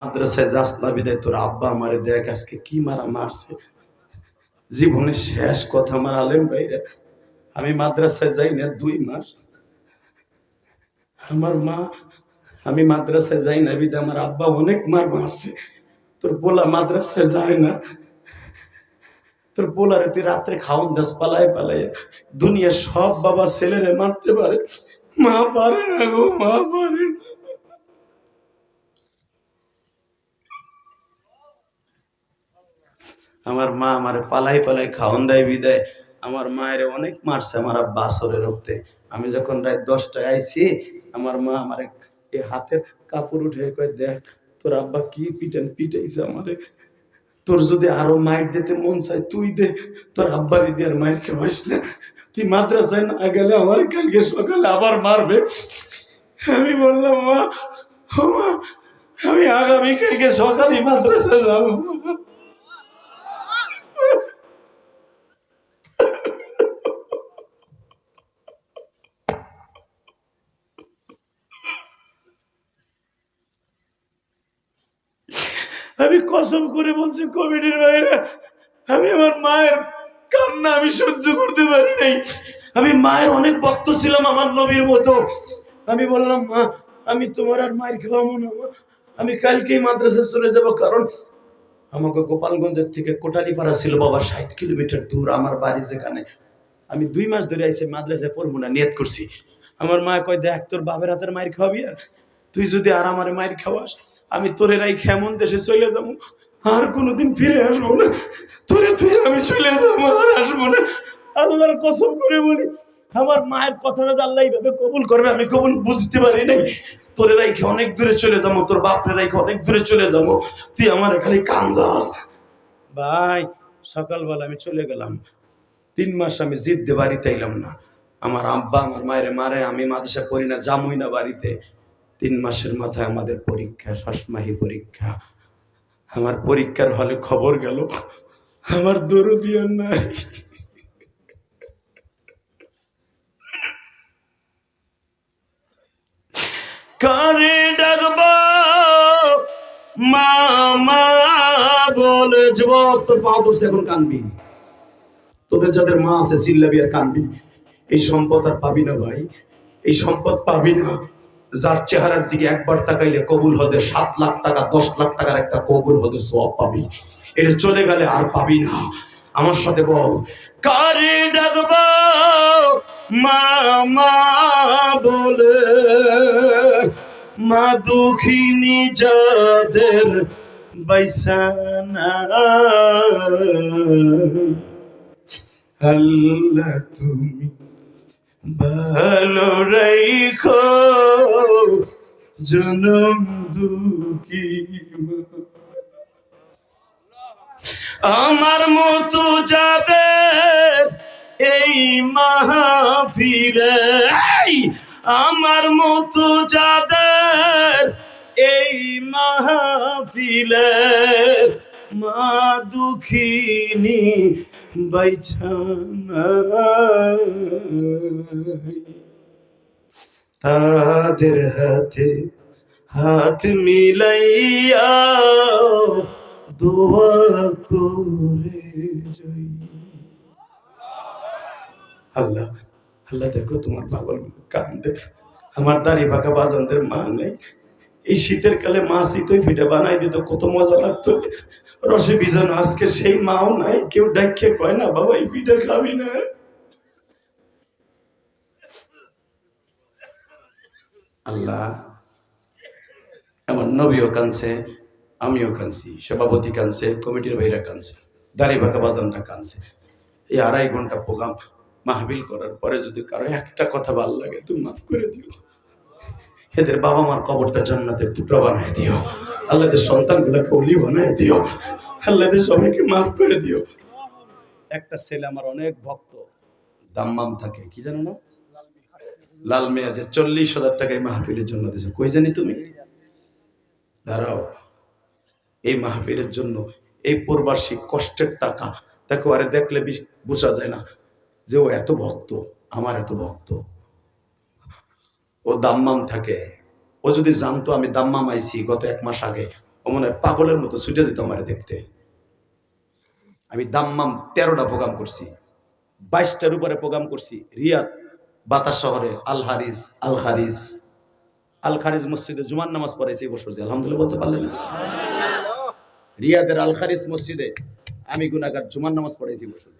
মাদ্রাসায় যাস না বিদায় তোর আব্বা আমারে দেখ আজকে কি মারা মারছে। জীবনের শেষ কথা আমার আলেম ভাইরা, আমি মাদ্রাসায় যাই না 2 মাস। আমার মা, আমি মাদ্রাসায় যাই না বিদায় আমার আব্বা অনেক মার মারছে। তোর পোলা মাদ্রাসায় যায় না, তোর পোলারে তুই রাত্রে খাওন দাস পালায় পালায়। দুনিয়া সব বাবা ছেলেরে মারতে পারে, মা পারে না গো, মা পারে না। আমার মা আমারে পালাই পালাই খাওয়ান দেয় বিদায় আমার মায়ের অনেক মারছে আমার আব্বা আসরের রক্তে। আমি যখন রাত 10টায় আইছি, আমার মা আমার এই হাতের কাপড় উঠে কয়, দেখ তোর আব্বা কি পিটাইছে আমারে। তোর যদি আরো মাইর দিতে মন চায় তুই দে, তোর আব্বারই দিয়ে আর মায়ের খাওয়াইস না। তুই মাদ্রাসায় না গেলে আমার কালকে সকালে আবার মারবে। আমি বললাম, মা ও মা, আমি আগামী কালকে সকালে মাদ্রাসায় যাবো। আমি কসম করে বলছি কমিটির বাইরে, আমি আমার মায়ের কান্না আমি সহ্য করতে পারি নাই। আমি মায়ের অনেক ভক্ত ছিলাম আমার নবীর মতো। আমি বললাম, মা আমি তোমার আর মায়ের খাওয়াবো না, আমি কালকেই মাদ্রাসা চলে যাব। কারণ আমাকে গোপালগঞ্জের থেকে কোটালীপাড়া ছিল বাবা 60 কিলোমিটার দূর আমার বাড়ি যেখানে। আমি 2 মাস ধরে আইসি মাদ্রাসায় পড়বো না, নিয়ত করছি। আমার মা কয়, দেখ তোর বাপের হাতের মায়ের খাওয়াবি, আর তুই যদি আর আমার মায়ের খাওয়াস আমি তোরে রাই কেমন দেশে চলে যাবো, আর কোনোদিন ফিরে আসবো না। তোরে তুই আমি চলে যাবো, আর আসবো না। আল্লাহর কসম করে বলি, আমার মায়ের কথাটা যে আল্লাহ এইভাবে কবুল করবে আমি কবুল বুঝতে পারি নাই। তোরে রাইখে অনেক দূরে চলে যাবো, তোর বাপরে রাইখে অনেক দূরে চলে যাবো, তুই আমার খালি কান্দাস। ভাই সকালবেলা আমি চলে গেলাম। 3 মাস আমি জিদ্দে বাড়িতে এলাম না। আমার আব্বা আমার মায়ের মারে, আমি মাদ্রাসা পড়ি না, জামুই না বাড়িতে। 3 মাসের মাথায় আমাদের পরীক্ষা, ষষ্ঠমাহি পরীক্ষা। আমার পরীক্ষার হলে খবর গেল আমার দরদি আর নাই। কানে ডাকবো মামা বলে, যুবক তোর পাও ধরছে এখন কানবি, তোদের যাদের মা আছে চিল্লাবি আর কানবি। এই সম্পদ আর পাবি না ভাই, এই সম্পদ পাবি না। যার চেহারার দিকে একবার তাকাইলে কবুল হতে 7 লাখ টাকা 10 লাখ টাকার একটা কবুল হতে সওয়াব পাবি, এটা চলে গেলে আর পাবি না। আমার সাথে বল, কারে ডাকবো মামা বলে, মা দুঃখিনী যাদের বাইসানা, আল্লাহ তুমি ভালো রাইখো জনম দুঃখী। আমার মতো যাদের এই মাহফিলে, আমার মতো যাদের এই মাহফিলে, মা দুঃখিনী বাইছানা, তাদের হাতে হাত মিলাইয়া দোয়া করে যাই। আল্লাহ আল্লাহ দেখো তোমার পাগল কান্দে, আমার দাড়ি পাকা বাজানদের মা নেই। এই শীতের কালে মা শীতই পিঠা বানাই দিত, কত মজা লাগতো রসে ভিজানো। আজকে সেই মাও নাই, কেউ ডাইকে কয় না বাবা এই পিঠা খাবি না। আল্লাহ আমার নবীও কানছে, আমিও কানছি, সভাপতি কানছে, কমিটির ভাইরা কানছে, দাড়ি বাঁকা বাজানরা কানছে। এই 2.5 ঘন্টা প্রোগ্রাম মাহফিল করার পরে যদি কারো একটা কথা ভালো লাগে তুমি মাফ করে দিও। এদের বাবা মার কবরটা জান্নাতের টুকরা বানায় দিও। আল্লাহদের সন্তানগুলোকে ওলি বানায় দিও। আল্লাহদের সবাইকে মাফ করে দিও। একটা ছেলে আমার অনেক ভক্ত, দাম্মাম থাকে, কি জানো না, লাল মেয়া, যে 40,000 টাকায় মাহফিলের জন্য দিয়েছে। কই জানি তুমি, দাঁড়াও, এই মাহফিলের জন্য এই প্রবাসী কষ্টের টাকা দেখো। আরে দেখলে বোঝা যায় না যে ও এত ভক্ত, আমার এত ভক্ত। ও দাম্মাম থাকে, ও যদি জানতো আমি দাম্মাম আইছি গত 1 মাস আগে, ও মনে হয় পাগলের মতো ছুটে যেত আমার দেখতে। আমি দাম্মাম 13টা প্রোগ্রাম করছি, 22টার উপরে প্রোগ্রাম করছি। রিয়াদ বাতাস শহরে আল খারিজ মসজিদে জুমার নামাজ পড়াইছি এই বছর, আলহামদুলিল্লাহ বলতে পারলেন না? রিয়াদের আল খারিজ মসজিদে আমি গুনাহগার জুমার নামাজ পড়াইছি এই বছর।